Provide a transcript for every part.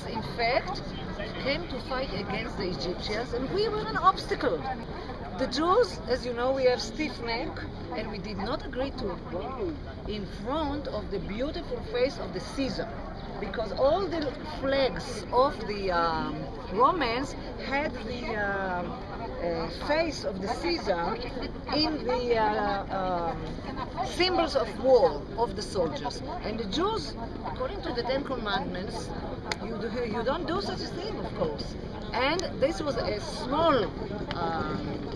Romans, in fact, came to fight against the Egyptians, and we were an obstacle. The Jews, as you know, we have stiff neck, and we did not agree to bow in front of the beautiful face of the Caesar, because all the flags of the Romans had the face of the Caesar in the symbols of war of the soldiers. And the Jews, according to the Ten Commandments, you don't do such a thing, of course. And this was a small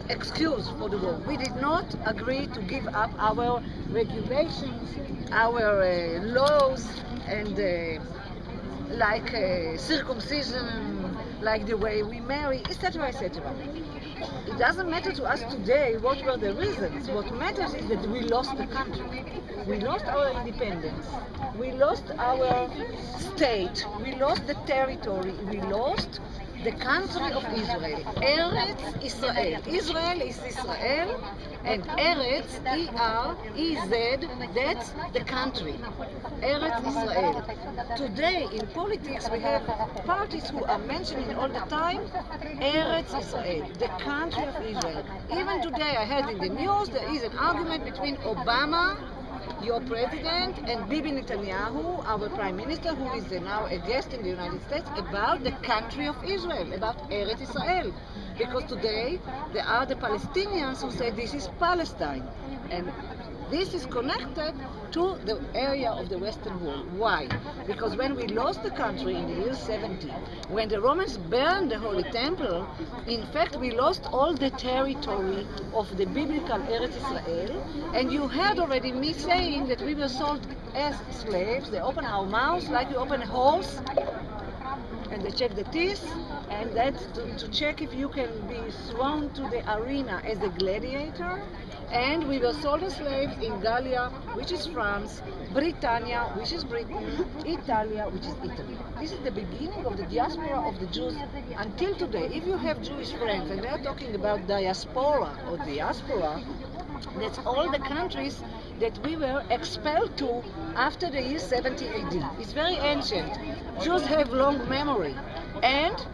excuse for the war. We did not agree to give up our regulations, our laws, and like circumcision, like the way we marry, etc., etc. It doesn't matter to us today what were the reasons. What matters is that we lost the country. We lost our independence. We lost our state. We lost the territory. We lost the country of Israel. Eretz Israel. Israel is Israel, and Eretz, E-R-E-Z, that's the country. Eretz Israel. Today in politics we have parties who are mentioning all the time Eretz Israel, the country of Israel. Even today I heard in the news there is an argument between Obama, your president, and Bibi Netanyahu, our prime minister, who is now a guest in the United States, about the country of Israel, about Eretz Israel. Because today there are the Palestinians who say this is Palestine. And this is connected to the area of the Western Wall. Why? Because when we lost the country in the year 70, when the Romans burned the Holy Temple, in fact we lost all the territory of the biblical Eretz Israel, and you heard already me saying that we were sold as slaves. They open our mouths like you open a horse, and they check the teeth, and that's to check if you can be thrown to the arena as a gladiator. And we were sold as slaves in Gallia, which is France, Britannia, which is Britain, Italia, which is Italy. This is the beginning of the diaspora of the Jews until today. If you have Jewish friends and they're talking about diaspora or diaspora, that's all the countries that we were expelled to after the year 70 AD. It's very ancient. Jews have long memory. And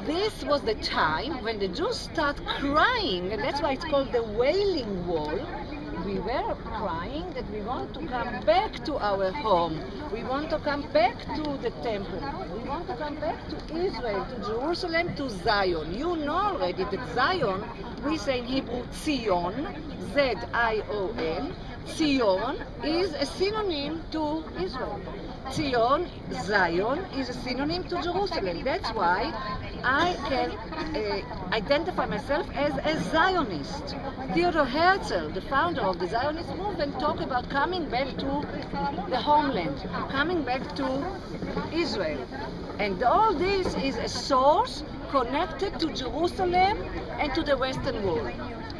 this was the time when the Jews start crying, and that's why it's called the Wailing Wall. We were crying that we want to come back to our home. We want to come back to the temple. We want to come back to Israel, to Jerusalem, to Zion. You know already that Zion, we say in Hebrew Zion, Z-I-O-N. Zion is a synonym to Israel. Zion is a synonym to Jerusalem. That's why I can identify myself as a Zionist. Theodor Herzl, the founder of the Zionist movement, talked about coming back to the homeland, coming back to Israel. And all this is a source connected to Jerusalem and to the Western Wall.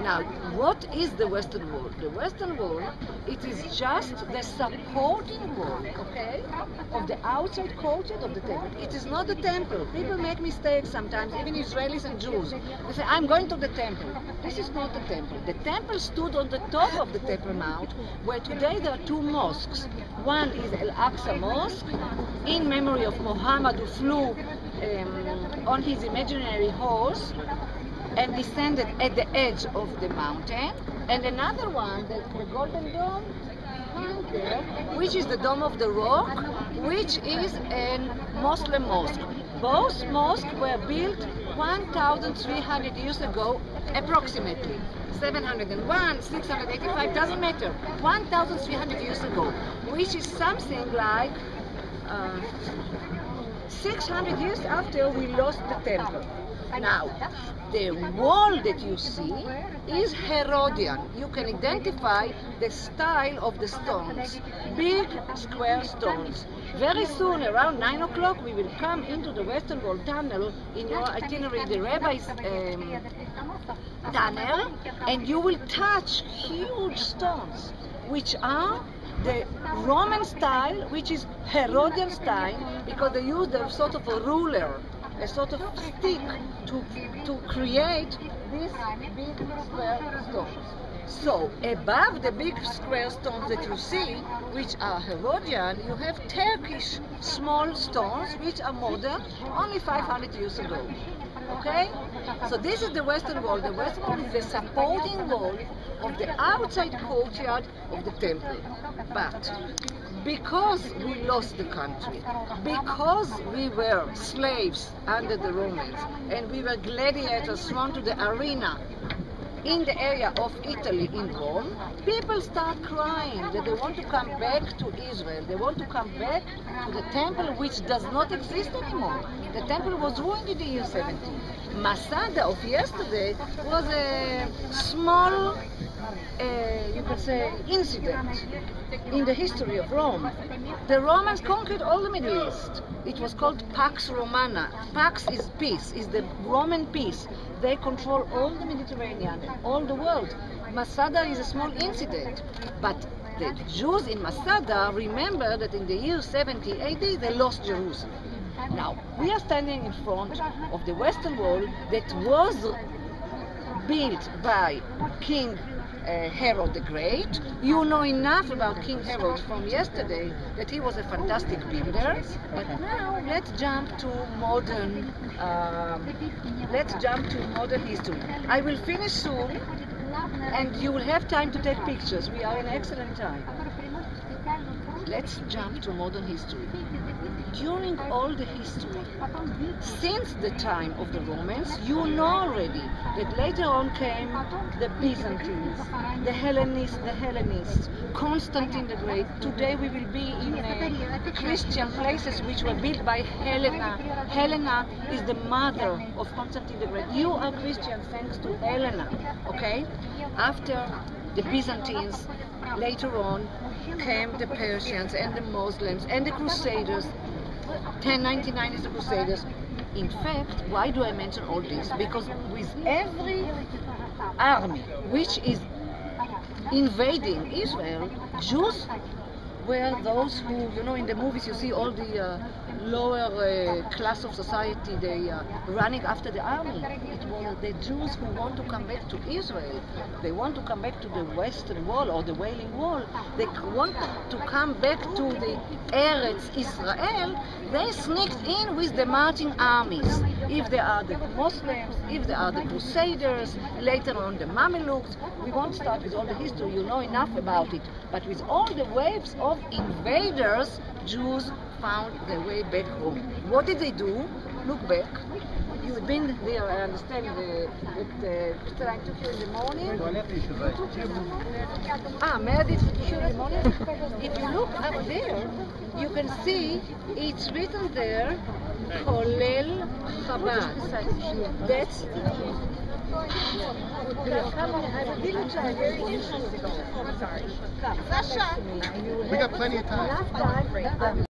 Now, what is the Western Wall? The Western Wall, it is just the supporting wall, okay, of the outside courtyard of the temple. It is not the temple. People make mistakes sometimes, even Israelis and Jews. They say, I'm going to the temple. This is not the temple. The temple stood on the top of the Temple Mount, where today there are two mosques. One is Al-Aqsa Mosque, in memory of Muhammad, who flew on his imaginary horse and descended at the edge of the mountain, and another one, the Golden Dome, there, which is the Dome of the Rock, which is a Muslim mosque. Both mosques were built 1,300 years ago, approximately. 701, 685, doesn't matter. 1,300 years ago, which is something like 600 years after we lost the temple. Now, the wall that you see is Herodian. You can identify the style of the stones, big square stones. Very soon, around 9 o'clock, we will come into the Western Wall tunnel in your itinerary, the Rabbi's tunnel, and you will touch huge stones, which are the Roman style, which is Herodian style, because they used a sort of a ruler, a sort of stick to create these big square stones. So above the big square stones that you see, which are Herodian, you have Turkish small stones which are modern, only 500 years ago. Okay? So this is the Western Wall. The Western Wall is the supporting wall of the outside courtyard of the temple. But because we lost the country, because we were slaves under the Romans, and we were gladiators thrown to the arena in the area of Italy in Rome, people start crying that they want to come back to Israel. They want to come back to the temple, which does not exist anymore. The temple was ruined in the year 70. Masada of yesterday was a small, you could say, incident in the history of Rome. The Romans conquered all the Middle East. It was called Pax Romana. Pax is peace, is the Roman peace. They control all the Mediterranean, all the world. Masada is a small incident, but the Jews in Masada remember that in the year 70 AD they lost Jerusalem. Now, we are standing in front of the Western Wall that was built by King Herod the Great. You know enough about King Herod from yesterday that he was a fantastic builder. But now let's jump to modern. History. I will finish soon, and you will have time to take pictures. We are in excellent time. Let's jump to modern history. During all the history, since the time of the Romans, you know already that later on came the Byzantines, the Hellenists, Constantine the Great. Today we will be in Christian places which were built by Helena. Helena is the mother of Constantine the Great. You are Christian thanks to Helena, okay? After the Byzantines, later on came the Persians and the Muslims and the Crusaders. 1099 is the Crusaders. In fact, why do I mention all this? Because with every army which is invading Israel, Jews were those who, you know, in the movies you see all the lower class of society, they running after the army. It was the Jews who want to come back to Israel. They want to come back to the Western Wall or the Wailing Wall. They want to come back to the Eretz Israel. They sneaked in with the marching armies. If they are the Muslims, if they are the Crusaders, later on the Mamelukes. We won't start with all the history, you know enough about it. But with all the waves of invaders, Jews found their way back home. What did they do? Look back. You've been there, I understand, that I took you in the morning. Meredith took you in the morning. If you look up there, you can see it's written there, Kolel Chabad. That's we got plenty of time.